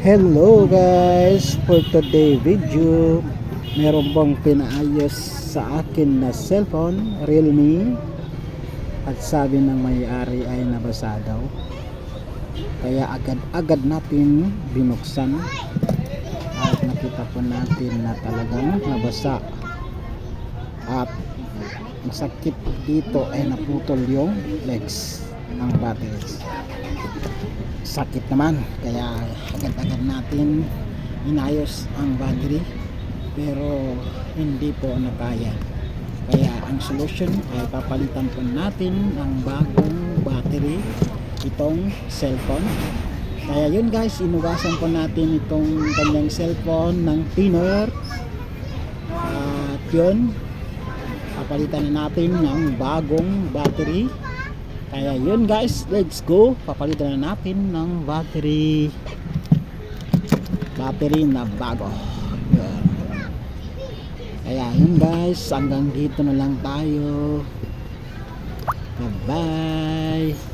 Hello guys, for today video meron bang pinaayos sa akin na cellphone, Realme, at sabi ng may-ari ay nabasa daw, kaya agad-agad natin binuksan at nakita po natin na talagang nabasa at masakit dito ay naputol yung legs ng batteries. Sakit naman, kaya agad-agad natin inayos ang battery pero hindi po nakaya, kaya ang solution ay papalitan po natin ng bagong battery itong cellphone. Kaya yun guys, inugasan po natin itong kanyang cellphone ng thinner at yun, papalitan na natin ng bagong battery. Kaya yun guys, let's go, papalitan na natin ng battery na bago. Yun. Kaya yun guys, hanggang dito na lang tayo. Bye bye.